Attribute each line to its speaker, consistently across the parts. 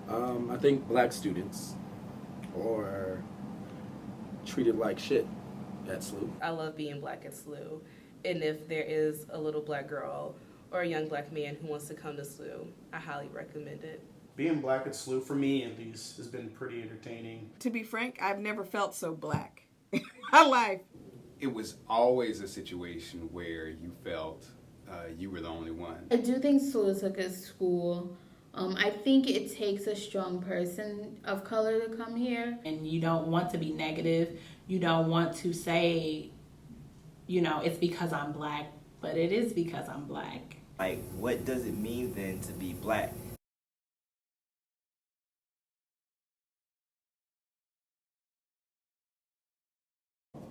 Speaker 1: I think black students are treated like shit at SLU.
Speaker 2: I love being black at SLU. And if there is a little black girl or a young black man who wants to come to SLU, I highly recommend it.
Speaker 3: Being black at SLU, for me at least, has been pretty entertaining.
Speaker 4: To be frank, I've never felt so black in my life.
Speaker 5: It was always a situation where you felt you were the only one.
Speaker 6: I do think SLU is a good school. I think it takes a strong person of color to come here.
Speaker 7: And you don't want to be negative. You don't want to say, it's because I'm black, but it is because I'm black.
Speaker 8: Like, what does it mean then to be black?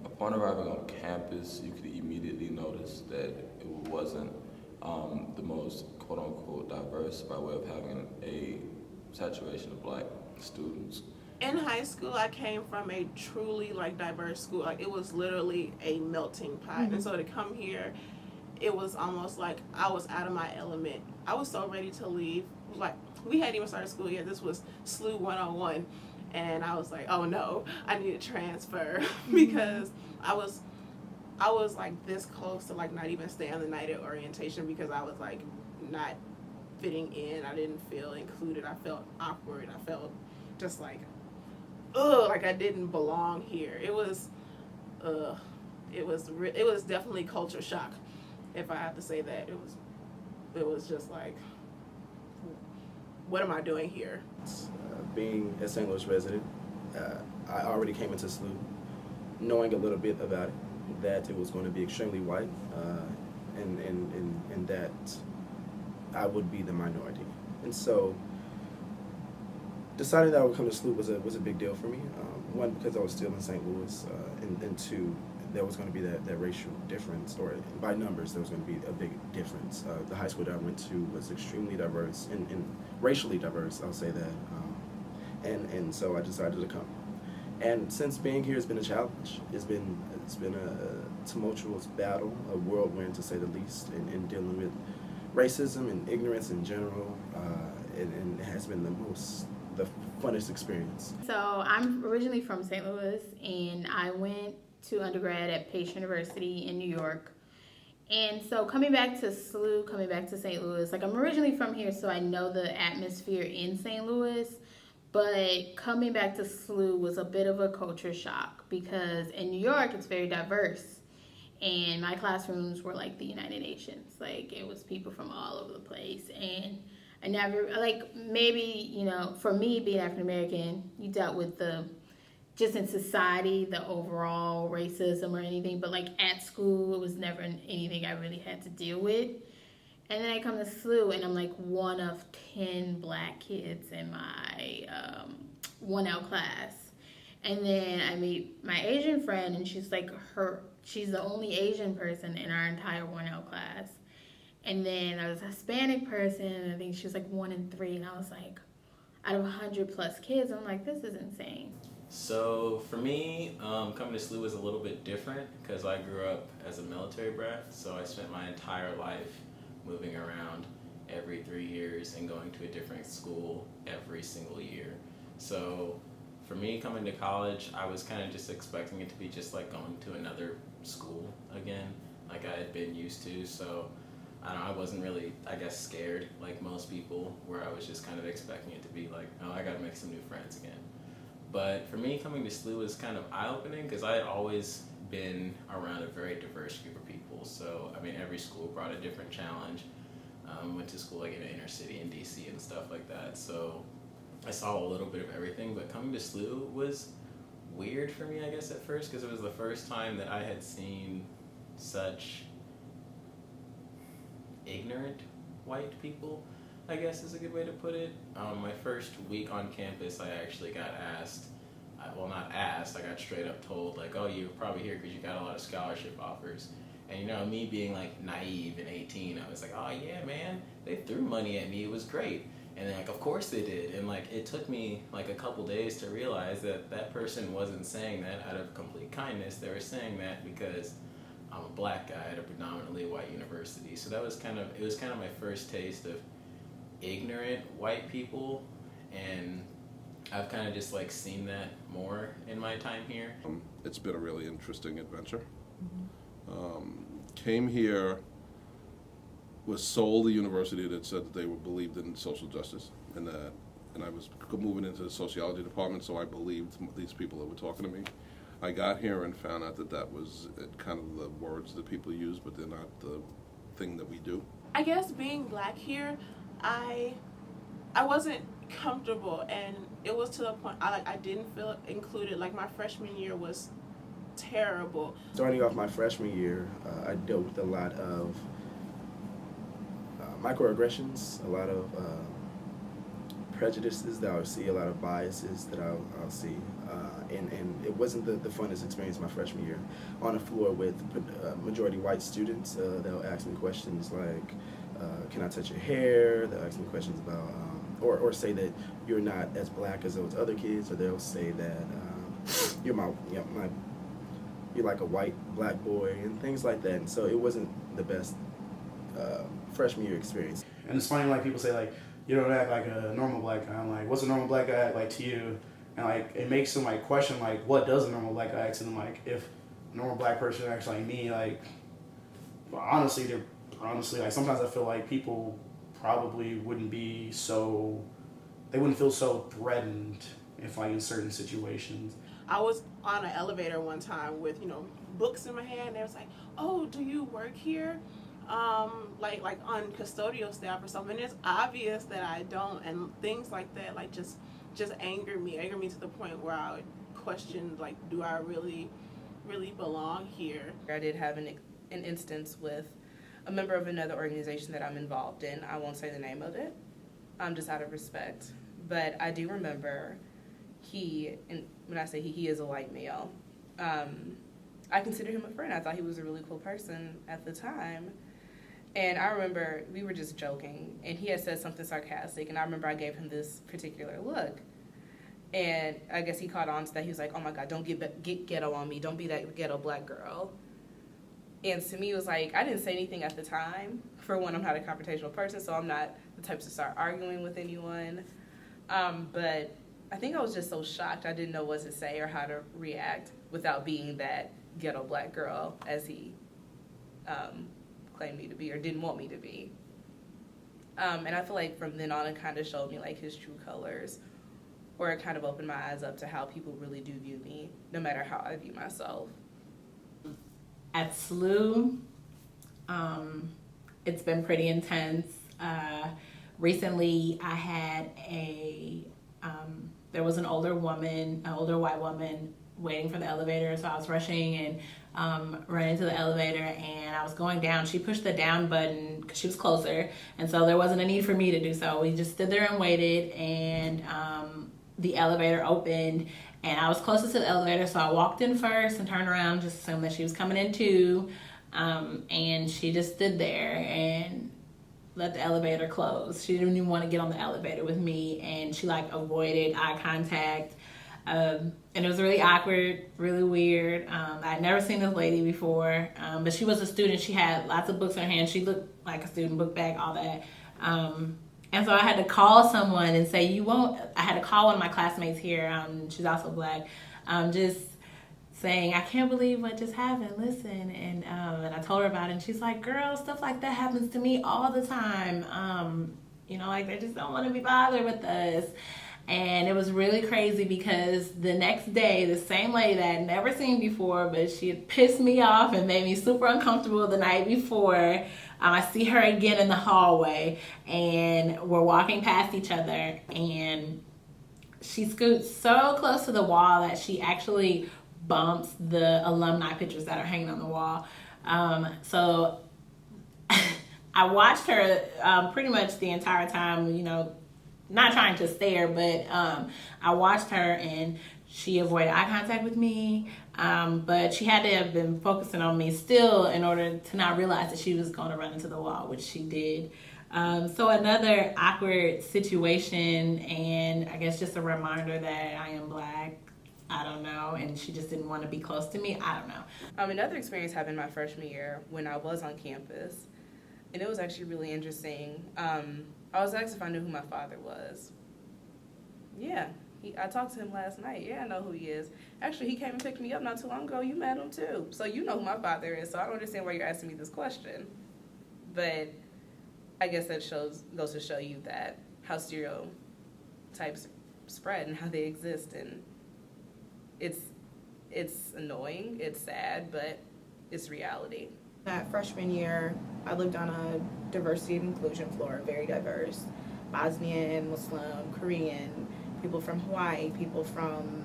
Speaker 9: Upon arriving on campus, you could immediately notice that it wasn't the most quote-unquote diverse by way of having a saturation of black students.
Speaker 10: In high school, I came from a truly diverse school. Like, it was literally a melting pot. And so to come here, it was almost like I was out of my element. I was so ready to leave. Like, we hadn't even started school yet. This was SLU 101. And I was like, oh no, I need to transfer because I was like this close to not even staying the night at orientation because I was not fitting in. I didn't feel included. I felt awkward. I felt just like I didn't belong here. It was definitely culture shock, if I have to say that. It was just like, what am I doing here?
Speaker 1: Being a St. Louis resident, I already came into SLU knowing a little bit about it, that it was going to be extremely white, and that I would be the minority. And so deciding that I would come to SLU was a big deal for me. One, because I was still in St. Louis, and two, there was going to be that racial difference, or by numbers, there was going to be a big difference. The high school that I went to was extremely diverse and racially diverse, I'll say that. And so I decided to come. And since being here has been a challenge. It's been a tumultuous battle, a whirlwind to say the least, in dealing with racism and ignorance in general, and it has been the funnest experience.
Speaker 6: So I'm originally from St. Louis, and I went to undergrad at Pace University in New York. And so coming back to SLU, coming back to St. Louis, I'm originally from here, so I know the atmosphere in St. Louis. But coming back to SLU was a bit of a culture shock because in New York, it's very diverse. And my classrooms were like the United Nations. It was people from all over the place. And I never, maybe, for me being African American, you dealt with just in society, the overall racism or anything. But at school, it was never anything I really had to deal with. And then I come to SLU, and I'm one of 10 black kids in my 1L class. And then I meet my Asian friend, and she's she's the only Asian person in our entire 1L class. And then I was a Hispanic person, and I think she was 1 in 3, and I was out of 100 plus kids, I'm this is insane.
Speaker 11: So for me, coming to SLU was a little bit different because I grew up as a military brat, so I spent my entire life moving around every 3 years and going to a different school every single year. So for me, coming to college, I was kind of just expecting it to be just going to another school again, like I had been used to. So I wasn't really, scared like most people, where I was just kind of expecting it to be oh, I gotta make some new friends again. But for me, coming to SLU was kind of eye-opening because I had always been around a very diverse group of people. So, every school brought a different challenge. Went to school in the inner city in DC and stuff like that. So I saw a little bit of everything, but coming to SLU was weird for me, at first, because it was the first time that I had seen such ignorant white people, is a good way to put it. My first week on campus, I actually got asked, not asked, I got straight up told, oh, you're probably here because you got a lot of scholarship offers. And me being naive and 18, I was oh yeah, man, they threw money at me, it was great. And then of course they did. And it took me a couple days to realize that person wasn't saying that out of complete kindness. They were saying that because I'm a black guy at a predominantly white university. So it was kind of my first taste of ignorant white people. and I've kind of just like seen that more in my time here.
Speaker 12: It's been a really interesting adventure. Came here, was sold a university that said that they were believed in social justice, and I was moving into the sociology department, so I believed these people that were talking to me. I got here and found out that that was kind of the words that people use, but they're not the thing that we do.
Speaker 10: I guess being black here, I wasn't comfortable, and it was to the point I didn't feel included. Like my freshman year was terrible.
Speaker 1: Starting off my freshman year, I dealt with a lot of microaggressions, a lot of prejudices that I'll see, a lot of biases that I'll see. And it wasn't the funnest experience my freshman year. On the floor with majority white students, they'll ask me questions like, can I touch your hair? They'll ask me questions about, or say that you're not as black as those other kids, or they'll say that you're like a white black boy, and things like that. And so it wasn't the best freshman year experience.
Speaker 3: And it's funny, like people say, like, you don't act like a normal black guy. I'm like, what's a normal black guy act like to you? And like, it makes them like question, like, what does a normal black guy act? And like, if a normal black person acts like me, like, well, honestly, like sometimes I feel like people probably wouldn't be so, they wouldn't feel so threatened if like in certain situations.
Speaker 10: I was on an elevator one time with, books in my hand, and it was like, oh, do you work here? Like on custodial staff or something. It's obvious that I don't, and things like that, like just anger me to the point where I would question, like, do I really belong here?
Speaker 2: I did have an instance with a member of another organization that I'm involved in. I won't say the name of it, just out of respect. But I do remember and when I say he is a white male, I consider him a friend. I thought he was a really cool person at the time. And I remember we were just joking, and he had said something sarcastic, and I remember I gave him this particular look. And I guess he caught on to that. He was like, oh my God, don't get ghetto on me. Don't be that ghetto black girl. And to me, it was like, I didn't say anything at the time. For one, I'm not a confrontational person, so I'm not the type to start arguing with anyone. But I think I was just so shocked I didn't know what to say or how to react without being that ghetto black girl as he claimed me to be or didn't want me to be. And I feel like from then on it kind of showed me like his true colors, or it kind of opened my eyes up to how people really do view me, no matter how I view myself.
Speaker 7: At SLU, it's been pretty intense. Recently I had there was an older white woman waiting for the elevator, so I was rushing and ran into the elevator, and I was going down. She pushed the down button because she was closer, and so there wasn't a need for me to do so. We just stood there and waited, and the elevator opened, and I was closest to the elevator, so I walked in first and turned around, just assumed that she was coming in too, and she just stood there and let the elevator close. She didn't even want to get on the elevator with me, and she like avoided eye contact. And it was really awkward, really weird. I'd never seen this lady before, but she was a student. She had lots of books in her hand. She looked like a student, book bag, all that. And so I had to call someone and say, I had to call one of my classmates here, she's also black, just saying, I can't believe what just happened, listen. And I told her about it, and she's like, girl, stuff like that happens to me all the time. Like they just don't want to be bothered with us. And it was really crazy because the next day, the same lady that I'd never seen before, but she had pissed me off and made me super uncomfortable the night before, I see her again in the hallway, and we're walking past each other, and she scoots so close to the wall that she actually bumps the alumni pictures that are hanging on the wall. So I watched her pretty much the entire time, not trying to stare, but I watched her, and she avoided eye contact with me, but she had to have been focusing on me still in order to not realize that she was going to run into the wall, which she did. So another awkward situation, and I guess just a reminder that I am black. I don't know, and she just didn't want to be close to me. I don't know.
Speaker 2: Another experience happened my freshman year when I was on campus, and it was actually really interesting. I was asked if I knew who my father was, Yeah. I talked to him last night. Yeah, I know who he is. Actually, he came and picked me up not too long ago. You met him too. So you know who my father is. So I don't understand why you're asking me this question. But I guess that goes to show you that how stereotypes spread and how they exist, and it's annoying, it's sad, but it's reality.
Speaker 13: That freshman year, I lived on a diversity and inclusion floor, very diverse. Bosnian, Muslim, Korean, people from Hawaii, people from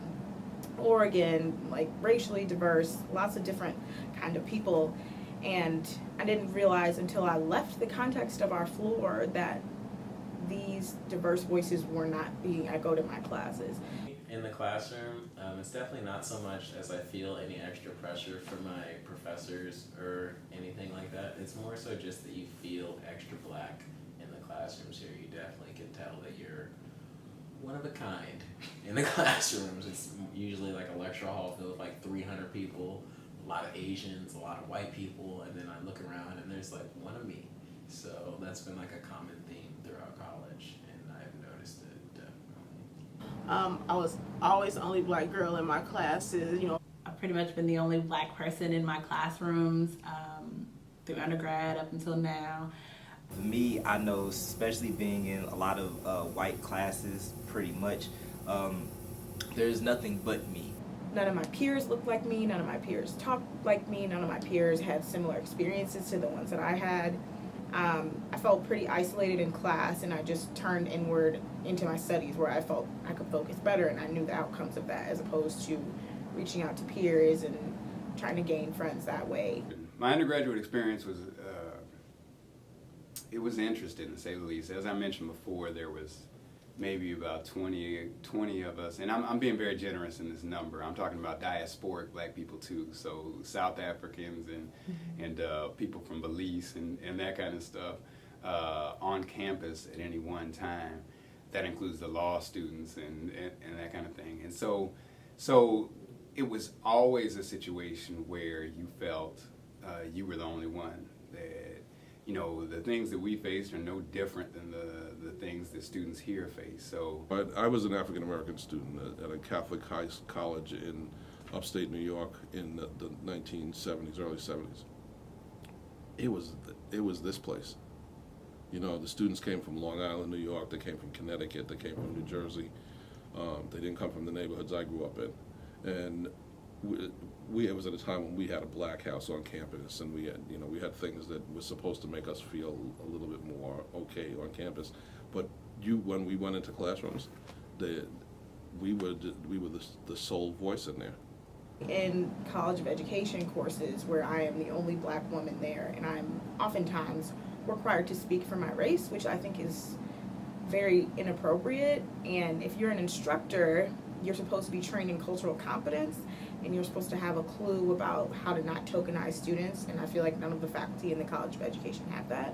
Speaker 13: Oregon, like racially diverse, lots of different kind of people. And I didn't realize until I left the context of our floor that these diverse voices were not being echoed in my classes.
Speaker 11: In the classroom, it's definitely not so much as I feel any extra pressure from my professors or anything like that. It's more so just that you feel extra black in the classrooms here. You definitely can tell that you're one of a kind in the classrooms. It's usually like a lecture hall filled with like 300 people, a lot of Asians, a lot of white people, and then I look around and there's like one of me. So that's been like a common theme throughout college, and I've noticed it definitely.
Speaker 10: I was always the only black girl in my classes,
Speaker 7: I've pretty much been the only black person in my classrooms through undergrad up until now.
Speaker 8: For me, I know, especially being in a lot of white classes, pretty much, there's nothing but me.
Speaker 13: None of my peers looked like me, none of my peers talked like me, none of my peers had similar experiences to the ones that I had. I felt pretty isolated in class, and I just turned inward into my studies where I felt I could focus better, and I knew the outcomes of that as opposed to reaching out to peers and trying to gain friends that way.
Speaker 5: My undergraduate experience was it was interesting, to say the least. As I mentioned before, there was maybe about 20 of us, and I'm being very generous in this number. I'm talking about diasporic black people too, so South Africans and people from Belize and that kind of stuff on campus at any one time. That includes the law students and that kind of thing. And so it was always a situation where you felt you were the only one. That, the things that we faced are no different than the things that students here face. So,
Speaker 12: But I was an African American student at a Catholic college in upstate New York in the 1970s, early 70s. It was this place. The students came from Long Island, New York. They came from Connecticut. They came from New Jersey. They didn't come from the neighborhoods I grew up in, and it was at a time when we had a black house on campus, and we had things that were supposed to make us feel a little bit more okay on campus. But when we went into classrooms, we were the sole voice in there.
Speaker 13: In College of Education courses where I am the only black woman there, and I'm oftentimes required to speak for my race, which I think is very inappropriate. And if you're an instructor, you're supposed to be trained in cultural competence, and you're supposed to have a clue about how to not tokenize students, and I feel like none of the faculty in the College of Education have that.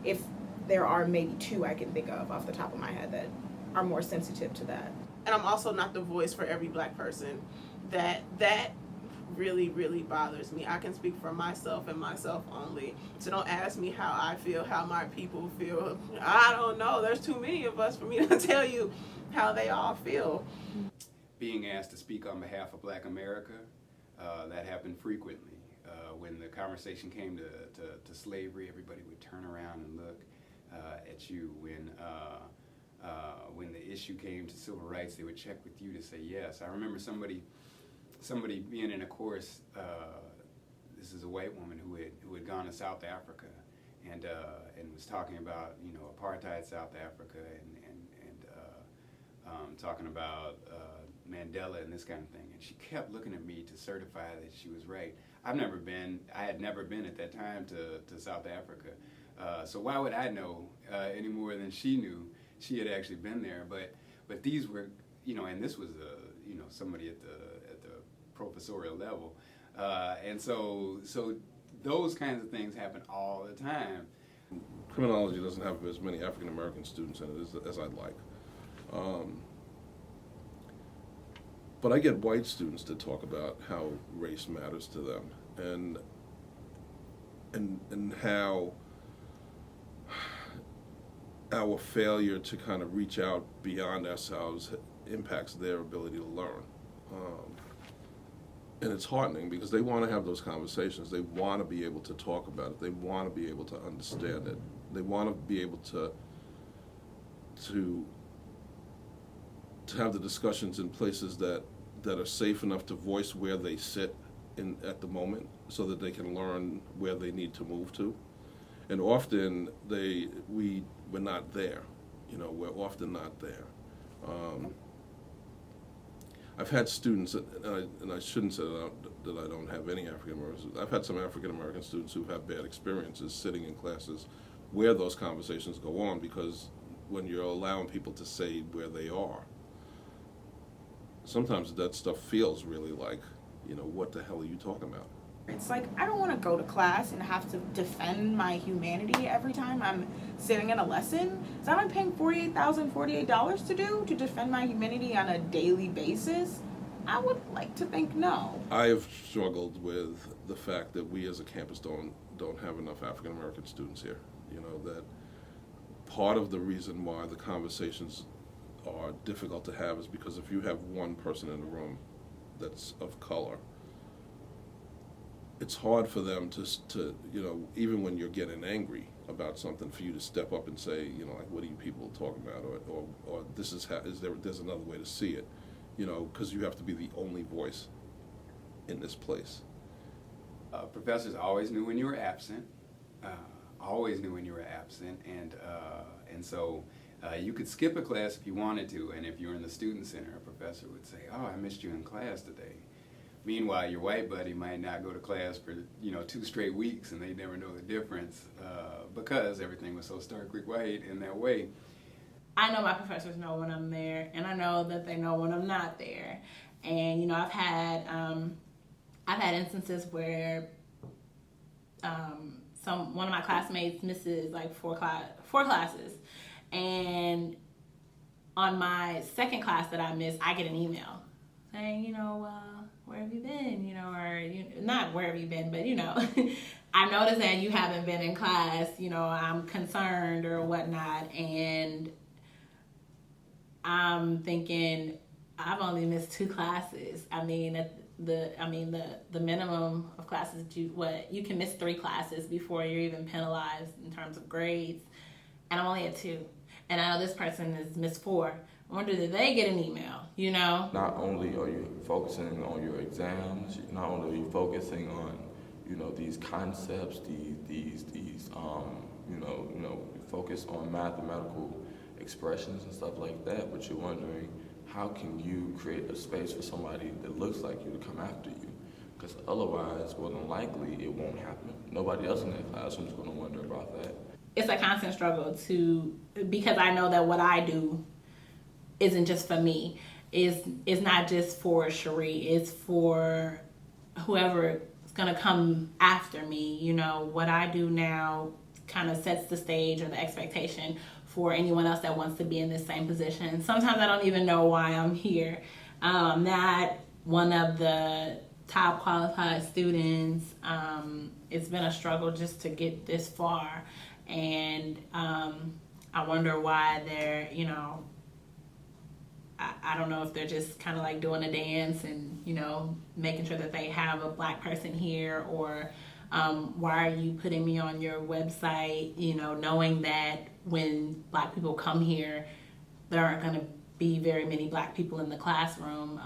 Speaker 13: If there are maybe two I can think of off the top of my head that are more sensitive to that.
Speaker 10: And I'm also not the voice for every black person. That really, really bothers me. I can speak for myself and myself only. So don't ask me how I feel, how my people feel. I don't know. There's too many of us for me to tell you how they all feel.
Speaker 5: Being asked to speak on behalf of Black America, that happened frequently. When the conversation came to slavery, everybody would turn around and look at you. When the issue came to civil rights, they would check with you to say yes. I remember somebody being in a course. This is a white woman who had gone to South Africa and was talking about apartheid South Africa and talking about Mandela and this kind of thing. And she kept looking at me to certify that she was right. I had never been at that time to South Africa. So why would I know any more than she knew? She had actually been there, but these were, and this was somebody at the professorial level, and so those kinds of things happen all the time.
Speaker 12: Criminology doesn't have as many African American students in it as I'd like. But I get white students to talk about how race matters to them, and how our failure to kind of reach out beyond ourselves impacts their ability to learn. And it's heartening because they want to have those conversations. They want to be able to talk about it. They want to be able to understand it. They want to be able to have the discussions in places that are safe enough to voice where they sit at the moment, so that they can learn where they need to move to. And often we're not there. We're often not there. I've had students, and I shouldn't say that I don't have any African Americans. I've had some African American students who've had bad experiences sitting in classes where those conversations go on, because when you're allowing people to say where they are, sometimes that stuff feels really like, what the hell are you talking about?
Speaker 13: It's like, I don't want to go to class and have to defend my humanity every time I'm sitting in a lesson. Is that I'm paying $48 to defend my humanity on a daily basis? I would like to think no.
Speaker 12: I have struggled with the fact that we as a campus don't have enough African American students here. That part of the reason why the conversations are difficult to have is because if you have one person in the room that's of color, it's hard for them to even when you're getting angry about something, for you to step up and say, like, what are you people talking about, or this is how, there's another way to see it, because you have to be the only voice in this place.
Speaker 5: Professors always knew when you were absent, and so you could skip a class if you wanted to, and if you were in the student center, a professor would say, "Oh, I missed you in class today." Meanwhile, your white buddy might not go to class for 2 straight weeks, and they never know the difference because everything was so starkly white in that way.
Speaker 7: I know my professors know when I'm there, and I know that they know when I'm not there. And I've had instances where one of my classmates misses like four classes, and on my second class that I missed, I get an email saying, where have you been? Or not where have you been, but I noticed that you haven't been in class. I'm concerned or whatnot, and I'm thinking I've only missed 2 classes. I mean, the minimum of classes you can miss 3 classes before you're even penalized in terms of grades, and I'm only at 2, and I know this person has missed 4. I wonder, did they get an email,
Speaker 9: Not only are you focusing on your exams, not only are you focusing on, these concepts, these focus on mathematical expressions and stuff like that, but you're wondering, how can you create a space for somebody that looks like you to come after you? Because otherwise, more than likely, it won't happen. Nobody else in that classroom is going to wonder about that.
Speaker 7: It's a constant struggle because I know that what I do isn't just for me. It's not just for Cherie. It's for whoever is going to come after me. What I do now kind of sets the stage or the expectation for anyone else that wants to be in this same position. Sometimes I don't even know why I'm here. I'm not one of the top qualified students. It's been a struggle just to get this far. And I wonder why they're, I don't know if they're just kind of like doing a dance and, making sure that they have a black person here, or why are you putting me on your website, knowing that when black people come here, there aren't going to be very many black people in the classroom.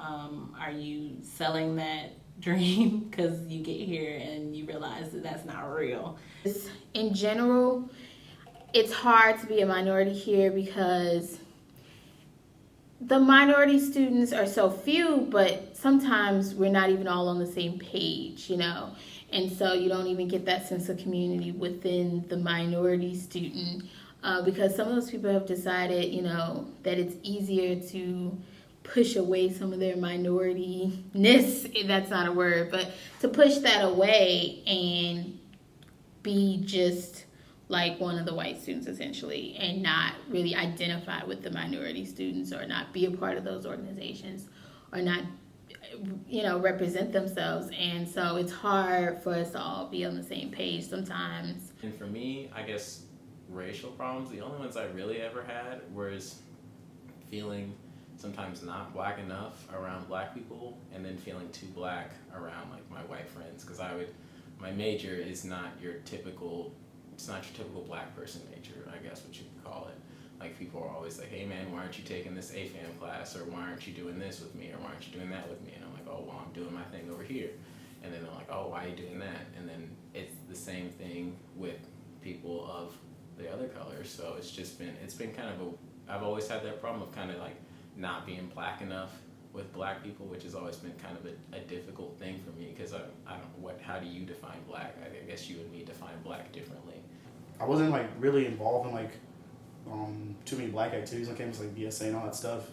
Speaker 7: Are you selling that dream because you get here and you realize that that's not real?
Speaker 6: In general, it's hard to be a minority here because the minority students are so few, but sometimes we're not even all on the same page, and so you don't even get that sense of community within the minority student because some of those people have decided, that it's easier to push away some of their minority-ness, that's not a word, but to push that away and be just like one of the white students essentially, and not really identify with the minority students, or not be a part of those organizations, or not represent themselves. And so it's hard for us to all be on the same page sometimes.
Speaker 11: And for me, I guess racial problems, the only ones I really ever had was feeling sometimes not black enough around black people, and then feeling too black around like my white friends, because my major is not your typical, it's not your typical black person major, I guess what you could call it. Like people are always like, hey man, why aren't you taking this AFAM class, or why aren't you doing this with me, or why aren't you doing that with me? And I'm like, oh well, I'm doing my thing over here. And then they're like, oh, why are you doing that? And then it's the same thing with people of the other colors. So it's been kind of I've always had that problem of kind of like not being black enough with black people, which has always been kind of a difficult thing for me, because I don't know how do you define black? I guess you and me define black differently.
Speaker 3: I wasn't like really involved in like too many black activities on campus, like BSA and all that stuff.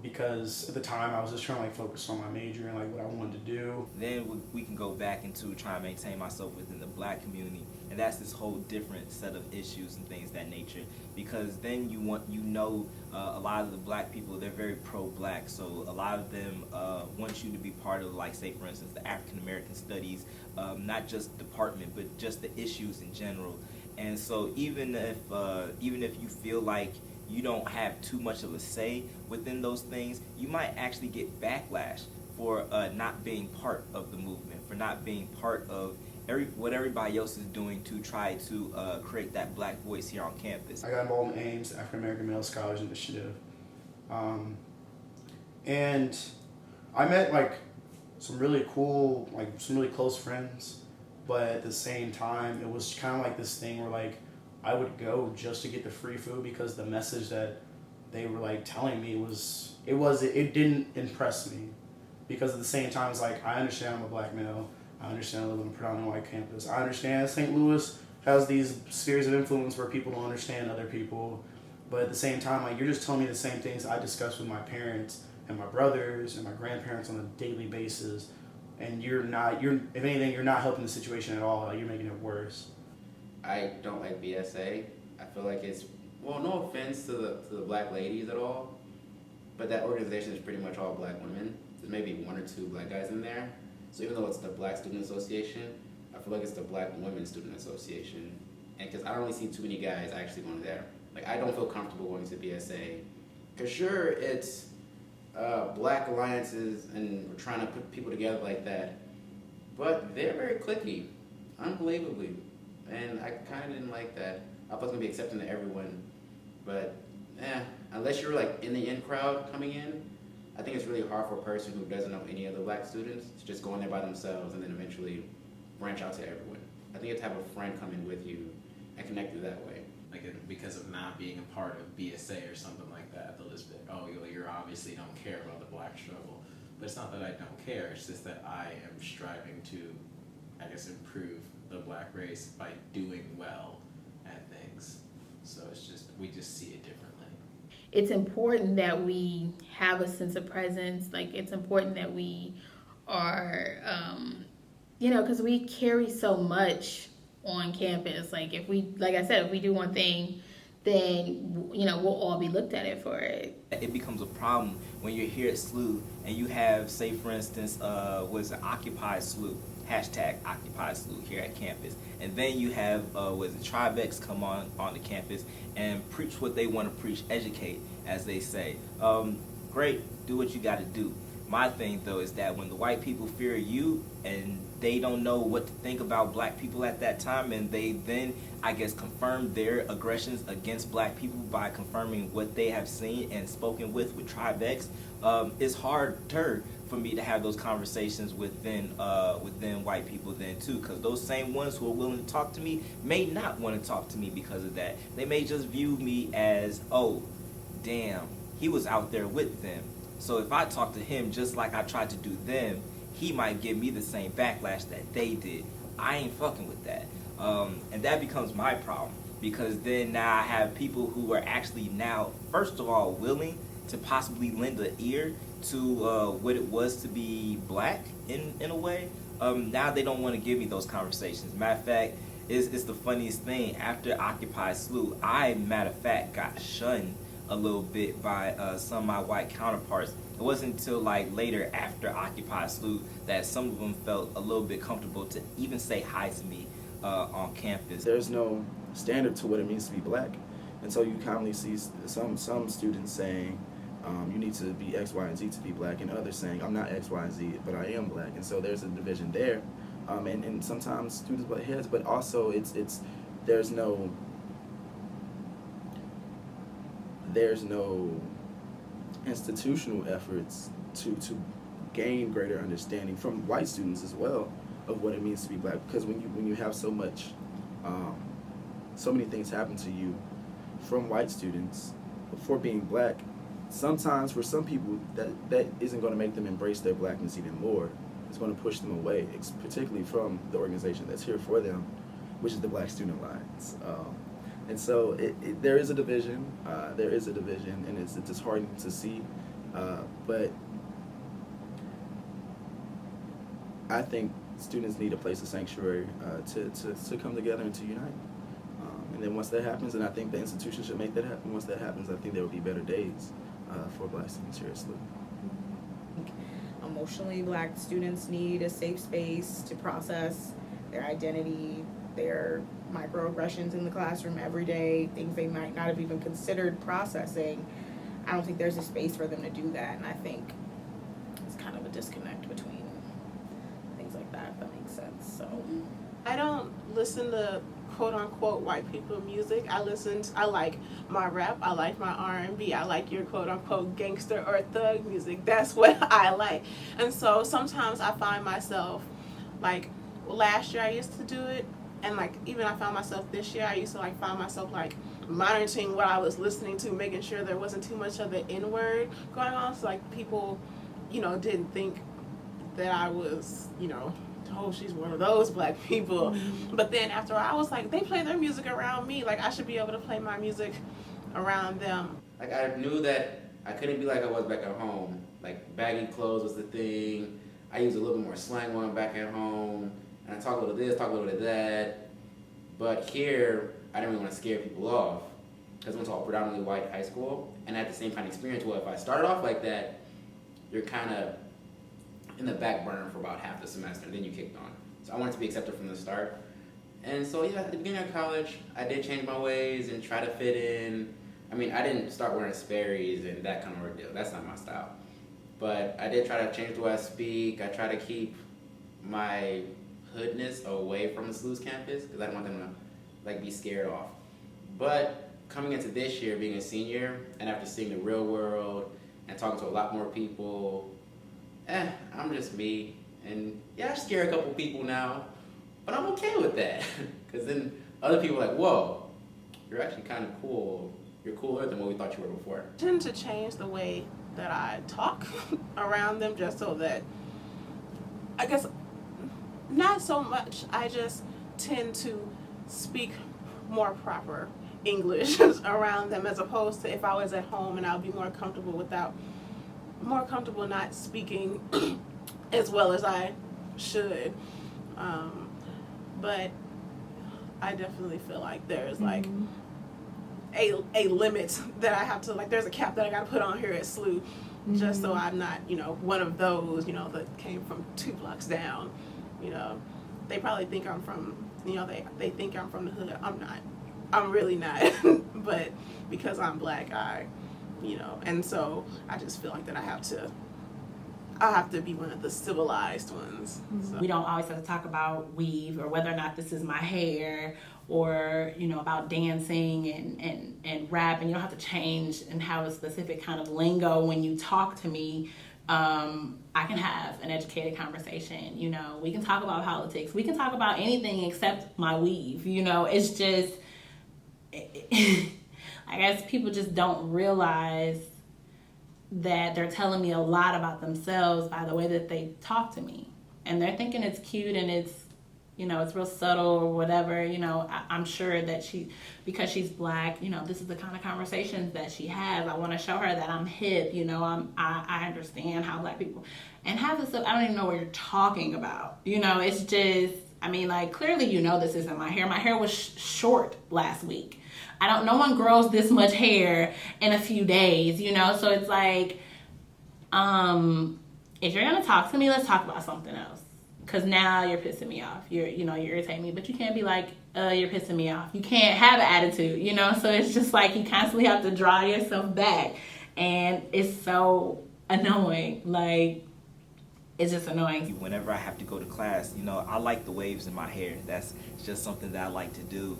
Speaker 3: Because at the time I was just trying to like focus on my major and like what I wanted to do.
Speaker 8: Then we can go back into trying to maintain myself within the black community, and that's this whole different set of issues and things of that nature. Because then a lot of the black people, they're very pro-black, so a lot of them want you to be part of, like, say for instance, the African American Studies, not just department, but just the issues in general. And so even if you feel like you don't have too much of a say within those things, you might actually get backlash for not being part of the movement, for not being part of what everybody else is doing to try to create that black voice here on campus.
Speaker 3: I got involved in AIMS, African American Male Scholars Initiative. And I met like some really cool, like some really close friends, but at the same time, it was kind of like this thing where like I would go just to get the free food, because the message that they were like telling me it didn't impress me, because at the same time it's like I understand I'm a black male, I understand I live on a predominantly white campus, I understand St. Louis has these spheres of influence where people don't understand other people, but at the same time like you're just telling me the same things I discuss with my parents and my brothers and my grandparents on a daily basis, and if anything you're not helping the situation at all, you're making it worse.
Speaker 14: I don't like BSA. I feel like it's, well, no offense to the black ladies at all, but that organization is pretty much all black women. There's maybe one or two black guys in there. So even though it's the Black Student Association, I feel like it's the Black Women Student Association. And because I don't really see too many guys actually going there. Like, I don't feel comfortable going to BSA. Because sure, it's black alliances and we're trying to put people together like that, but they're very cliquey, unbelievably. And I kind of didn't like that. I was going to be accepting to everyone, but unless you're like in the in crowd coming in, I think it's really hard for a person who doesn't know any other black students to just go in there by themselves and then eventually branch out to everyone. I think you have to have a friend come in with you and connect you that way.
Speaker 11: Like because of not being a part of BSA or something like that, they'll just be like, oh, you obviously don't care about the black struggle. But it's not that I don't care, it's just that I am striving to, I guess, improve the black race by doing well at things. So it's just, we just see it differently.
Speaker 6: It's important that we have a sense of presence. Like, it's important that we are, because we carry so much on campus. Like, like I said, if we do one thing, then, we'll all be looked at it for it.
Speaker 8: It becomes a problem when you're here at SLU and you have, say for instance, Occupy SLU, hashtag Occupy SLU here at campus. And then you have, Tribex come on the campus and preach what they want to preach, educate, as they say. Great, do what you got to do. My thing, though, is that when the white people fear you and they don't know what to think about black people at that time, and they then, I guess, confirm their aggressions against black people by confirming what they have seen and spoken with Tribex, it's harder for me to have those conversations within white people then too, because those same ones who are willing to talk to me may not want to talk to me because of that. They may just view me as, oh, damn, he was out there with them. So if I talk to him just like I tried to do them, he might give me the same backlash that they did. I ain't fucking with that. And that becomes my problem, because then now I have people who are actually now, first of all, willing to possibly lend an ear to what it was to be black in a way. Now they don't want to give me those conversations. Matter of fact, it's the funniest thing. After Occupy SLU, I, matter of fact, got shunned a little bit by some of my white counterparts. It wasn't until like later after Occupy SLU that some of them felt a little bit comfortable to even say hi to me on campus.
Speaker 1: There's no standard to what it means to be black, and so you commonly see some students saying You need to be X, Y, and Z to be black, and others saying, I'm not X, Y, and Z, but I am black. And so there's a division there. And sometimes students butt heads, but also there's no institutional efforts to gain greater understanding from white students as well of what it means to be black. Because when you have so many things happen to you from white students for being black, sometimes for some people that isn't going to make them embrace their blackness even more. It's going to push them away, particularly from the organization that's here for them, which is the Black Student Alliance. And so there is a division. And it's disheartening to see. But I think students need a place of sanctuary to come together and to unite. And then once that happens, and I think the institution should make that happen, once that happens, I think there will be better days for Black students here at SLU.
Speaker 13: Emotionally black students need a safe space to process their identity, their microaggressions in the classroom every day, things they might not have even considered processing. I don't think there's a space for them to do that, and I think it's kind of a disconnect between things like that, if that makes sense. So
Speaker 10: I don't listen to quote unquote white people music. I like my rap, I like my R&B, I like your quote unquote gangster or thug music. That's what I like. And so sometimes I find myself, like last year I used to do it, and like even I found myself this year, I used to like find myself like monitoring what I was listening to, making sure there wasn't too much of the N-word going on, so like people, didn't think that I was, oh, she's one of those black people. But then after I was like, they play their music around me, like I should be able to play my music around them.
Speaker 14: Like I knew that I couldn't be like I was back at home. Like baggy clothes was the thing. I used a little bit more slang when I'm back at home. And I talk a little of this, talk a little of that. But here, I didn't really want to scare people off, because I went to a predominantly white high school, and I had the same kind of experience where if I started off like that, you're kind of in the back burner for about half the semester, and then you kicked on. So I wanted to be accepted from the start. And so yeah, at the beginning of college, I did change my ways and try to fit in. I mean, I didn't start wearing Sperry's and that kind of ordeal. That's not my style. But I did try to change the way I speak. I try to keep my hoodness away from the SLU's campus, because I don't want them to like be scared off. But coming into this year, being a senior, and after seeing the real world and talking to a lot more people, I'm just me. And yeah, I scare a couple people now, but I'm okay with that. Because then other people are like, whoa, you're actually kind of cool. You're cooler than what we thought you were before.
Speaker 10: I tend to change the way that I talk around them, just so that, I guess, not so much. I just tend to speak more proper English around them, as opposed to if I was at home, and I'll be more comfortable not speaking as well as I should. But I definitely feel like there's like a limit that I have to, like, there's a cap that I got to put on here at SLU, just so I'm not, one of those, that came from 2 blocks down. They probably think I'm from, they think I'm from the hood. I'm not. I'm really not. But because I'm black, and so I just feel like that I have to be one of the civilized ones. So.
Speaker 7: We don't always have to talk about weave or whether or not this is my hair, or about dancing and rap, and you don't have to change and have a specific kind of lingo when you talk to me. I can have an educated conversation. We can talk about politics, we can talk about anything except my weave. It's just, I guess people just don't realize that they're telling me a lot about themselves by the way that they talk to me. And they're thinking it's cute and it's, it's real subtle or whatever. I'm sure that because she's black, this is the kind of conversations that she has. I want to show her that I'm hip, I understand how black people, and half the stuff I don't even know what you're talking about. It's just, clearly this isn't my hair. My hair was short last week. No one grows this much hair in a few days, so it's like, if you're gonna talk to me, let's talk about something else. Cause now you're pissing me off. You're irritating me, but you can't be like, you're pissing me off. You can't have an attitude, so it's just like you constantly have to draw yourself back. and it's so annoying. Like, it's just annoying.
Speaker 8: Whenever I have to go to class, I like the waves in my hair. That's just something that I like to do.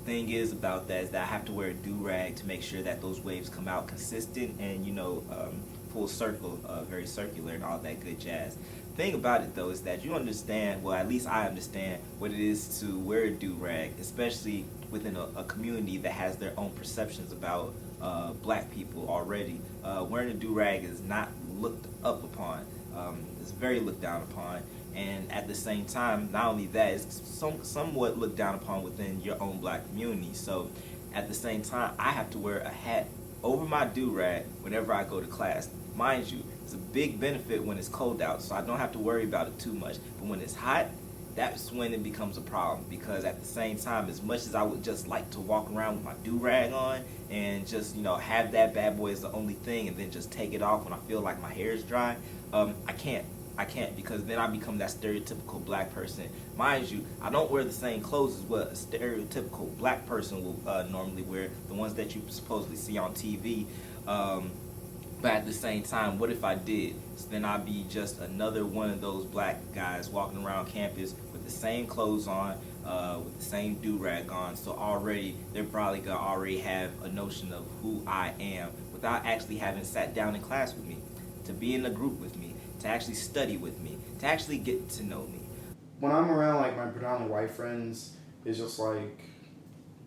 Speaker 8: Thing is about that is that I have to wear a do-rag to make sure that those waves come out consistent and, full circle, very circular and all that good jazz. Thing about it, though, is that you understand, well, at least I understand what it is to wear a do-rag, especially within a community that has their own perceptions about black people already. Wearing a do-rag is not looked up upon. It's very looked down upon. And at the same time, not only that, it's somewhat looked down upon within your own black community. So at the same time, I have to wear a hat over my do-rag whenever I go to class. Mind you, it's a big benefit when it's cold out, so I don't have to worry about it too much. But when it's hot, that's when it becomes a problem, because at the same time, as much as I would just like to walk around with my do-rag on and just, have that bad boy as the only thing and then just take it off when I feel like my hair is dry, I can't, because then I become that stereotypical black person. Mind you, I don't wear the same clothes as what a stereotypical black person will normally wear, the ones that you supposedly see on TV. But at the same time, what if I did? So then I'd be just another one of those black guys walking around campus with the same clothes on, with the same do-rag on. So already, they're probably going to already have a notion of who I am without actually having sat down in class with me, to be in a group with me, to actually study with me, to actually get to know me.
Speaker 3: When I'm around like my predominantly white friends, it's just like,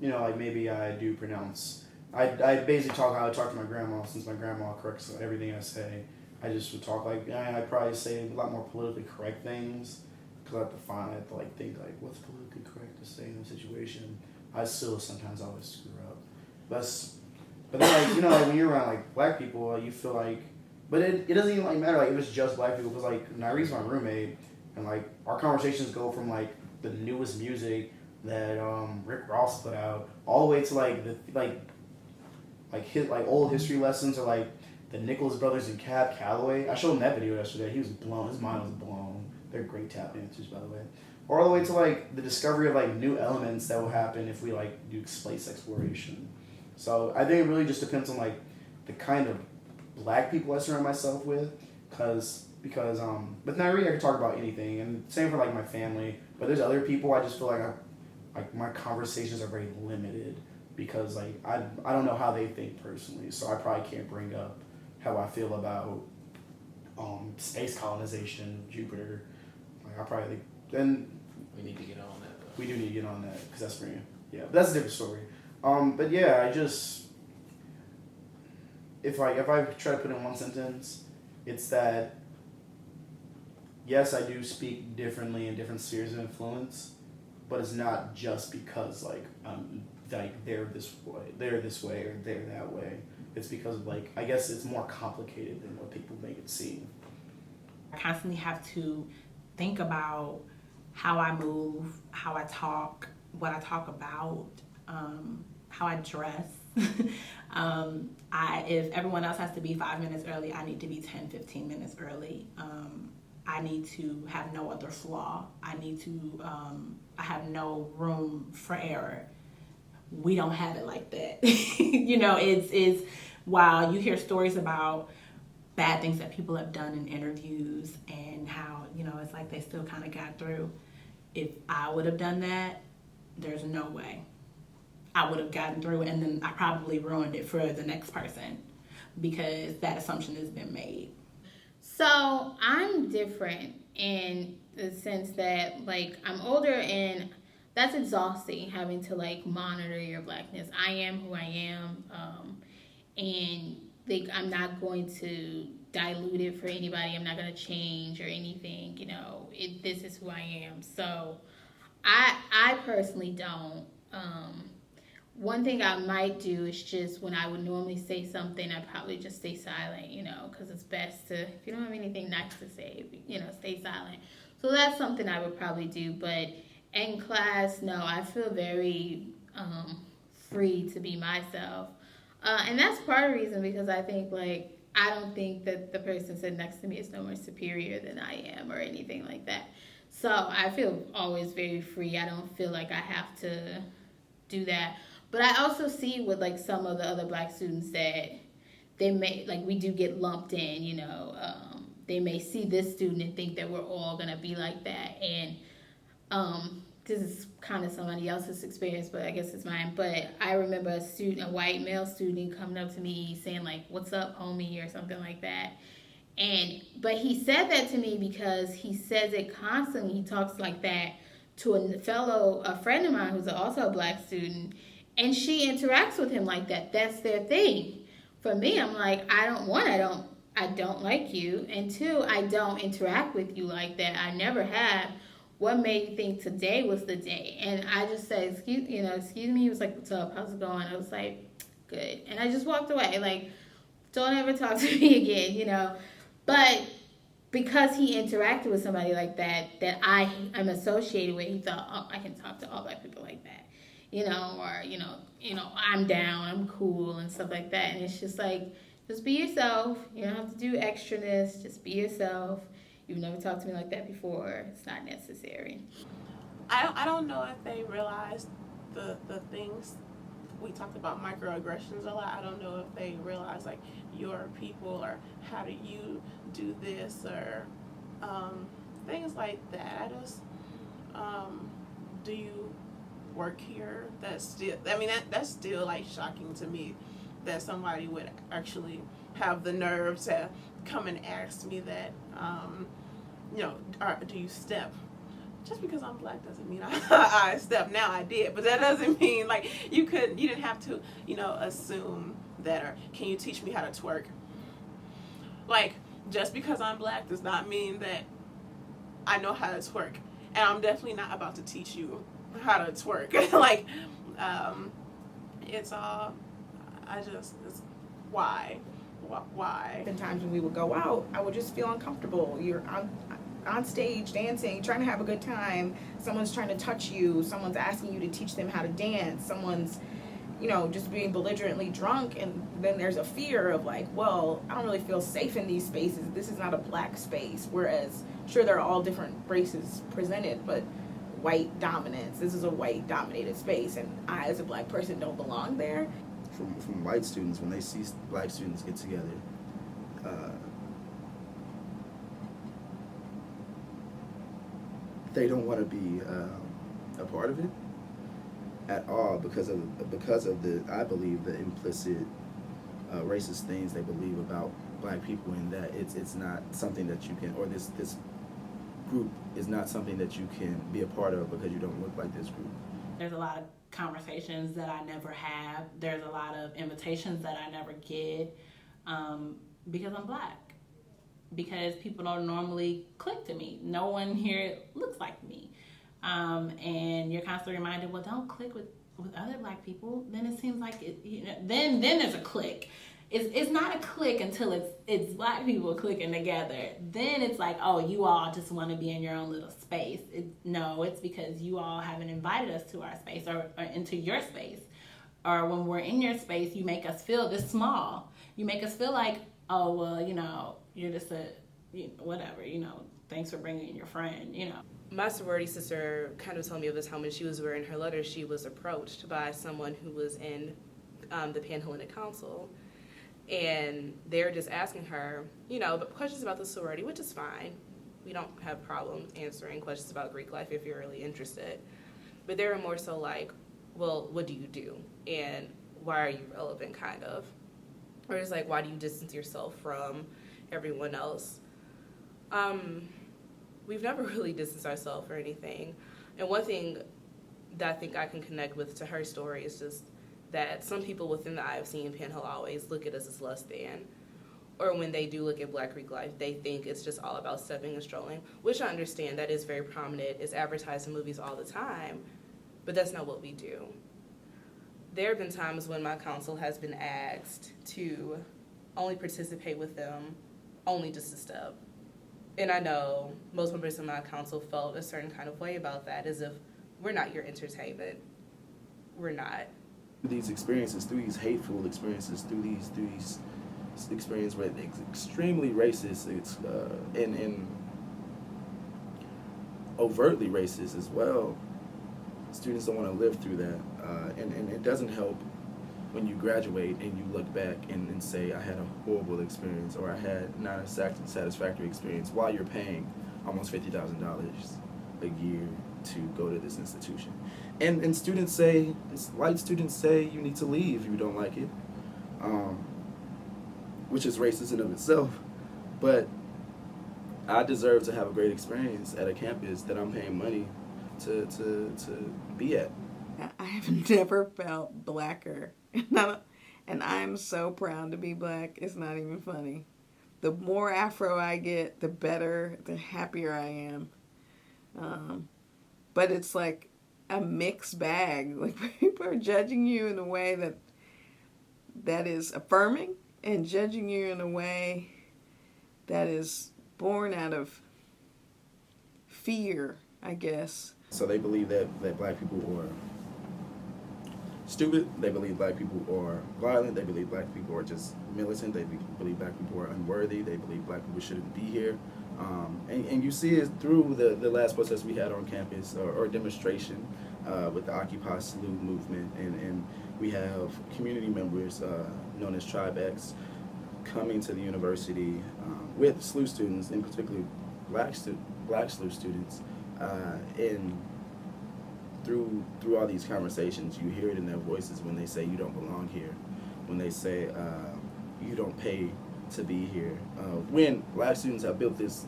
Speaker 3: like maybe I do pronounce. I basically talk how I talk to my grandma, since my grandma corrects everything I say. I just would talk like, I probably say a lot more politically correct things, because I have to think like, what's politically correct to say in a situation. I still sometimes always screw up. But then like, when you're around like black people, you feel like, but it doesn't even like matter like if it's just black people, because like Nyrie's my roommate, and like our conversations go from like the newest music that Rick Ross put out all the way to like the old history lessons, or like the Nicholas brothers and Cab Calloway. I showed him that video yesterday. He was blown. His mind was blown. They're great tap dancers, by the way. Or all the way to like the discovery of like new elements that will happen if we like do space exploration. So I think it really just depends on like the kind of black people I surround myself with, because with Nairi I can talk about anything, and same for like my family. But there's other people I just feel like my conversations are very limited, because like I don't know how they think personally, so I probably can't bring up how I feel about space colonization, Jupiter. Like I probably then
Speaker 11: we need to get on that though.
Speaker 3: We do need to get on that, because that's for you. Yeah, but that's a different story. But yeah, if I try to put in one sentence, it's that yes, I do speak differently in different spheres of influence, but it's not just because like they're this way, or they're that way. It's because of like, I guess it's more complicated than what people make it seem.
Speaker 7: I constantly have to think about how I move, how I talk, what I talk about, how I dress. If everyone else has to be 5 minutes early, I need to be 10, 15 minutes early. I need to have no other flaw. I have no room for error. We don't have it like that. It's while you hear stories about bad things that people have done in interviews and how, it's like they still kind of got through. If I would have done that, there's no way I would have gotten through, and then I probably ruined it for the next person, because that assumption has been made.
Speaker 6: So I'm different in the sense that like I'm older, and that's exhausting, having to like monitor your blackness. I am who I am, and like I'm not going to dilute it for anybody. I'm not going to change or anything. This is who I am. So I personally don't. One thing I might do is just when I would normally say something, I'd probably just stay silent, because it's best to, if you don't have anything nice to say, stay silent. So that's something I would probably do. But in class, no, I feel very free to be myself. And that's part of the reason, because I think, like, I don't think that the person sitting next to me is no more superior than I am or anything like that. So I feel always very free. I don't feel like I have to do that. But I also see with like some of the other black students that they may, like, we do get lumped in, you know. They may see this student and think that we're all gonna be like that. And this is kind of somebody else's experience, but I guess it's mine. But I remember a white male student coming up to me saying like, "What's up, homie?" or something like that. But he said that to me because he says it constantly. He talks like that to a friend of mine who's also a black student, and she interacts with him like that. That's their thing. For me, I'm like, I don't like you, and two, I don't interact with you like that. I never have. What made you think today was the day? And I just said, excuse me. He was like, what's up? How's it going? I was like, good. And I just walked away. Like, don't ever talk to me again, you know. But because he interacted with somebody like that I'm associated with, he thought, oh, I can talk to all black people like that, you know, or I'm down, I'm cool, and stuff like that. And it's just like, just be yourself. You don't have to do extraness. Just be yourself. You've never talked to me like that before. It's not necessary.
Speaker 10: I don't know if they realize the things. We talked about microaggressions a lot. I don't know if they realize, like, your people, or how do you do this, or things like that. I just, do you work here? That's still like shocking to me that somebody would actually have the nerve to come and ask me that, do you step? Just because I'm black doesn't mean I step. Now I did, but that doesn't mean, like, you didn't have to, assume that, or can you teach me how to twerk? Like, just because I'm black does not mean that I know how to twerk. And I'm definitely not about to teach you how to twerk. Like, it's all, it's why?
Speaker 13: And times when we would go out, I would just feel uncomfortable. You're on stage dancing, trying to have a good time. Someone's trying to touch you. Someone's asking you to teach them how to dance. Someone's, just being belligerently drunk. And then there's a fear of like, well, I don't really feel safe in these spaces. This is not a black space. Whereas, sure, there are all different races presented, but white dominance. This is a white dominated space, and I, as a black person, don't belong there.
Speaker 1: From white students, when they see black students get together, they don't want to be a part of it at all because of the, I believe, the implicit racist things they believe about black people, and that it's not something that you can, or this group is not something that you can be a part of because you don't look like this group.
Speaker 7: There's a lot of conversations that I never have. There's a lot of invitations that I never get because I'm black. Because people don't normally click to me. No one here looks like me. And you're constantly reminded, well, don't click with other black people. Then it seems like then there's a click. It's not a click until it's black people clicking together. Then it's like, oh, you all just want to be in your own little space. No, it's because you all haven't invited us to our space or into your space. Or when we're in your space, you make us feel this small. You make us feel like, oh, well, you're just whatever, thanks for bringing in your friend,
Speaker 2: My sorority sister kind of told me of the time when she was wearing her letter, she was approached by someone who was in the Pan-Hellenic Council. And they were just asking her, questions about the sorority, which is fine. We don't have problems answering questions about Greek life if you're really interested. But they were more so like, well, what do you do? And why are you relevant, kind of? Or just like, why do you distance yourself from everyone else? We've never really distanced ourselves or anything. And one thing that I think I can connect with to her story is just that some people within the IFC and Pan-Hell always look at us as less than. Or when they do look at Black Greek life, they think it's just all about stepping and strolling, which I understand that is very prominent. It's advertised in movies all the time, but that's not what we do. There have been times when my council has been asked to only participate with them, only just to step. And I know most members of my council felt a certain kind of way about that, as if we're not your entertainment. We're not.
Speaker 1: These experiences, through these hateful experiences, through these experiences where it's extremely racist, it's and overtly racist as well. Students don't want to live through that, and it doesn't help when you graduate and you look back and say, I had a horrible experience, or I had not a satisfactory experience, while you're paying almost $50,000 a year to go to this institution. And students say, white students say, you need to leave if you don't like it, which is racist in of itself. But I deserve to have a great experience at a campus that I'm paying money to be at.
Speaker 4: I have never felt blacker. And I'm so proud to be black. It's not even funny. The more Afro I get, the better, the happier I am. But it's like a mixed bag. Like, people are judging you in a way that is affirming, and judging you in a way that is born out of fear, I guess.
Speaker 1: So they believe that black people are stupid. They believe black people are violent. They believe black people are just militant. They believe black people are unworthy. They believe black people shouldn't be here. And you see it through the last protest we had on campus, or demonstration with the Occupy Salute movement. And we have community members known as Tribe X coming to the university with SLU students, in particular black SLU students. And through all these conversations, you hear it in their voices when they say you don't belong here, when they say you don't pay to be here. When black students have built this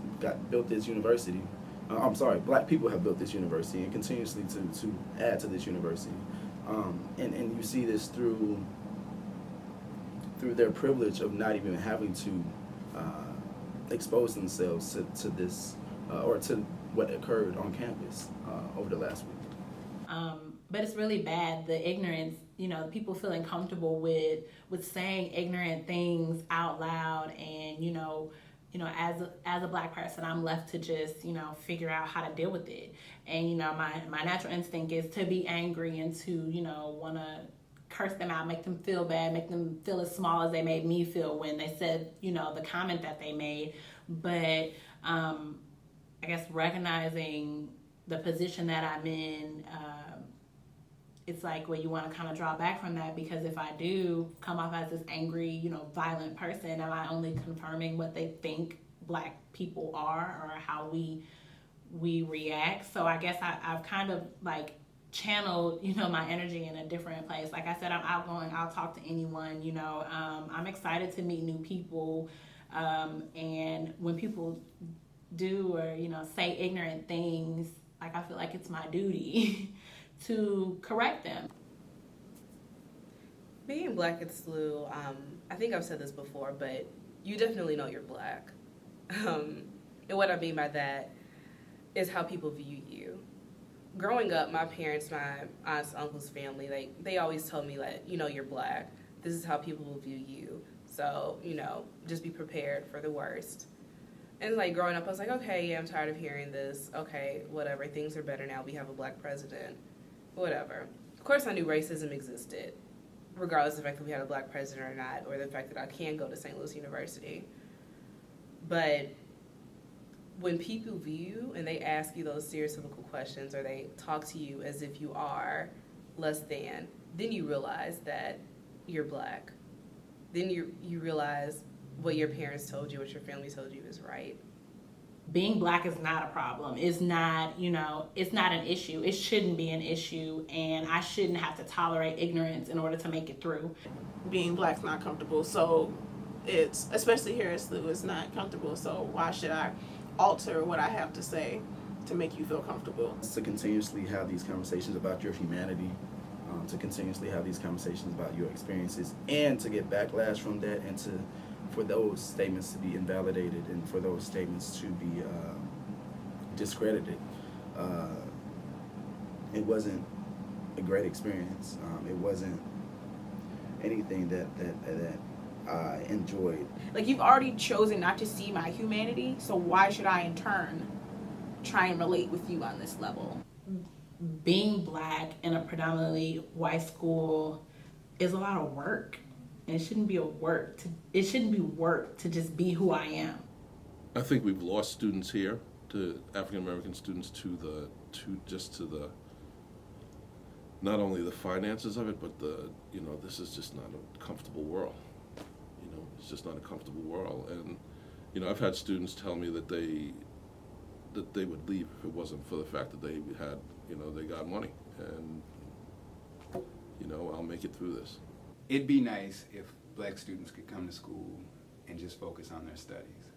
Speaker 1: university, black people have built this university and continuously to add to this university. And you see this through their privilege of not even having to expose themselves to this or to what occurred on campus over the last week.
Speaker 7: But it's really bad, the ignorance, people feeling comfortable with saying ignorant things out loud, and as a black person, I'm left to just figure out how to deal with it. And my natural instinct is to be angry and to want to curse them out, make them feel bad, make them feel as small as they made me feel when they said the comment that they made. But I guess recognizing the position that I'm in, it's like where you want to kind of draw back from that, because if I do come off as this angry, violent person, am I only confirming what they think black people are, or how we react? So I guess I've kind of like channeled, my energy in a different place. Like I said, I'm outgoing. I'll talk to anyone, I'm excited to meet new people. And when people do or, say ignorant things, like I feel like it's my duty to correct them.
Speaker 2: Being black at SLU, I think I've said this before, but you definitely know you're black. And what I mean by that is how people view you. Growing up, my parents, my aunts, uncles, family, they always told me that, you're black. This is how people will view you. So, just be prepared for the worst. And growing up, I was like, okay, yeah, I'm tired of hearing this. Okay, whatever. Things are better now. We have a black president. Whatever. Of course, I knew racism existed, regardless of the fact that we had a black president or not, or the fact that I can go to St. Louis University. But when people view you and they ask you those stereotypical questions, or they talk to you as if you are less than, then you realize that you're black. Then you realize what your parents told you, what your family told you is right.
Speaker 7: Being black is not a problem. It's not, it's not an issue. It shouldn't be an issue, and I shouldn't have to tolerate ignorance in order to make it through.
Speaker 10: Being black's not comfortable, so it's, especially here at SLU, it's not comfortable, so why should I alter what I have to say to make you feel comfortable?
Speaker 1: To continuously have these conversations about your humanity, to continuously have these conversations about your experiences, and to get backlash from that, and for those statements to be invalidated, and for those statements to be discredited. It wasn't a great experience. It wasn't anything that I enjoyed.
Speaker 13: You've already chosen not to see my humanity, so why should I in turn try and relate with you on this level?
Speaker 7: Being black in a predominantly white school is a lot of work. And it shouldn't be work to just be who I am.
Speaker 12: I think we've lost students here, to African American students, to not only the finances of it, but this is just not a comfortable world. It's just not a comfortable world. And, I've had students tell me that they would leave if it wasn't for the fact that they had, they got money. And, I'll make it through this.
Speaker 5: It'd be nice if black students could come to school and just focus on their studies.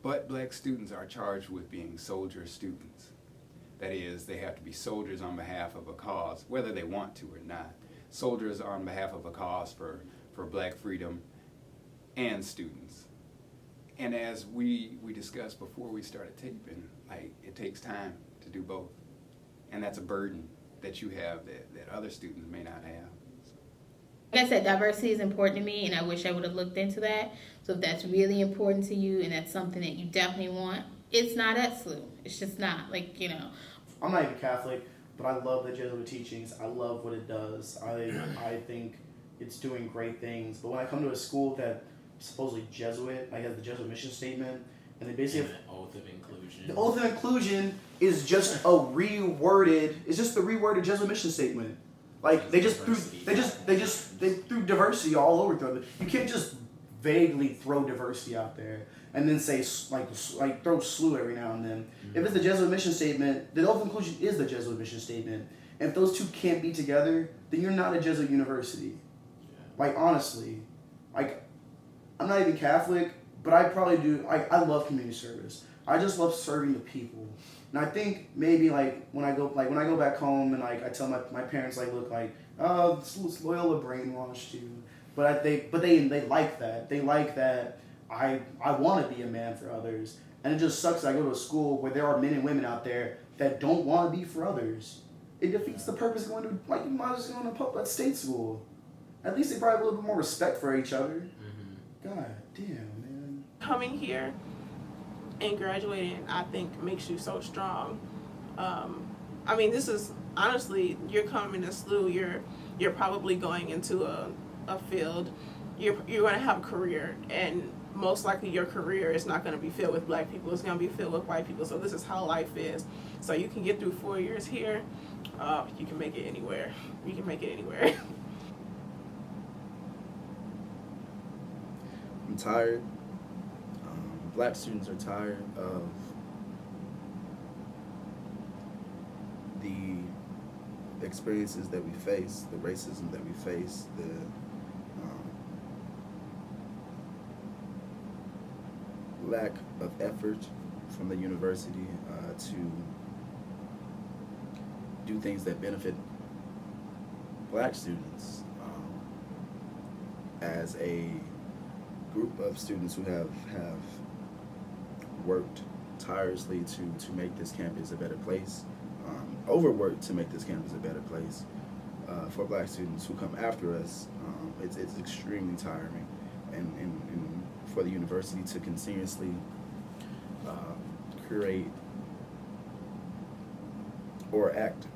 Speaker 5: But black students are charged with being soldier students. That is, they have to be soldiers on behalf of a cause, whether they want to or not. Soldiers on behalf of a cause for black freedom and students. And as we discussed before we started taping, it takes time to do both. And that's a burden that you have that other students may not have.
Speaker 6: Like I said, diversity is important to me, and I wish I would have looked into that. So if that's really important to you and that's something that you definitely want, it's not at SLU. It's just not.
Speaker 3: I'm not even Catholic, but I love the Jesuit teachings. I love what it does. I think it's doing great things. But when I come to a school that supposedly Jesuit, has the Jesuit mission statement, and they basically have
Speaker 11: the oath of inclusion.
Speaker 3: The oath of inclusion is just the reworded Jesuit mission statement. They threw diversity all over the. You can't just vaguely throw diversity out there and then say throw SLU every now and then. Mm-hmm. If it's the Jesuit mission statement, the oath of inclusion is the Jesuit mission statement. And if those two can't be together, then you're not a Jesuit university. Yeah. Honestly, I'm not even Catholic, but I probably do. I love community service. I just love serving the people. And I think maybe when I go back home and I tell my parents it's Loyola brainwashed you, but they like that. They like that I want to be a man for others, and it just sucks that I go to a school where there are men and women out there that don't want to be for others. It defeats the purpose of going to you might as well go to a state school. At least they probably have a little bit more respect for each other. Mm-hmm. God damn, man.
Speaker 10: Coming here and graduating, I think, makes you so strong. This is honestly, you're coming to SLU, you're probably going into a field, you're going to have a career, and most likely your career is not going to be filled with black people, it's going to be filled with white people. So this is how life is. So you can get through 4 years here, you can make it anywhere. You can make it anywhere.
Speaker 1: I'm tired. Black students are tired of the experiences that we face, the racism that we face, the lack of effort from the university to do things that benefit black students as a group of students who have worked tirelessly to make this campus a better place, overworked to make this campus a better place. For black students who come after us, it's extremely tiring, and for the university to continuously create or act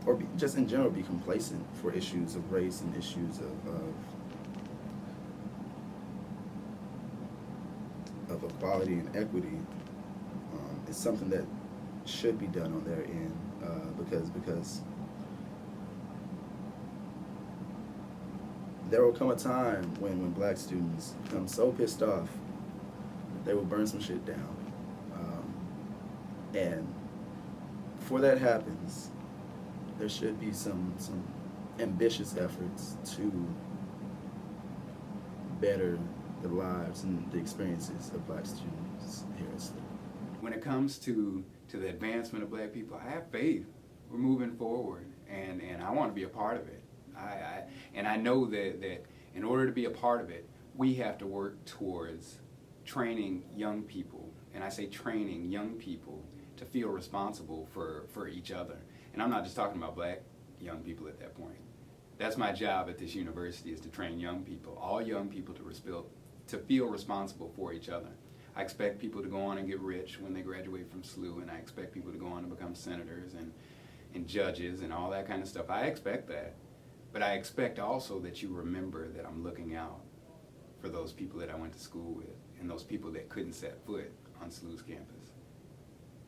Speaker 1: or just in general be complacent for issues of race and issues of equality and equity is something that should be done on their end, because there will come a time when black students become so pissed off that they will burn some shit down, and before that happens, there should be some ambitious efforts to better the lives and the experiences of black students here at SLU.
Speaker 5: When it comes to the advancement of black people, I have faith. We're moving forward, and I want to be a part of it. I know that in order to be a part of it, we have to work towards training young people, and I say training young people to feel responsible for each other. And I'm not just talking about black young people at that point. That's my job at this university, is to train young people, all young people to feel responsible for each other. I expect people to go on and get rich when they graduate from SLU, and I expect people to go on and become senators and judges and all that kind of stuff. I expect that. But I expect also that you remember that I'm looking out for those people that I went to school with and those people that couldn't set foot on SLU's campus,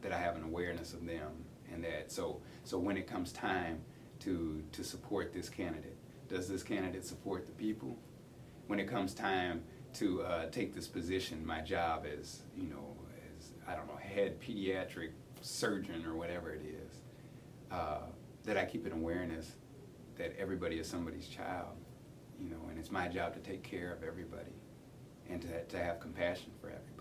Speaker 5: that I have an awareness of them and that so when it comes time to support this candidate, does this candidate support the people? When it comes time to take this position, my job as I don't know, head pediatric surgeon or whatever it is, that I keep an awareness that everybody is somebody's child, and it's my job to take care of everybody and to have compassion for everybody.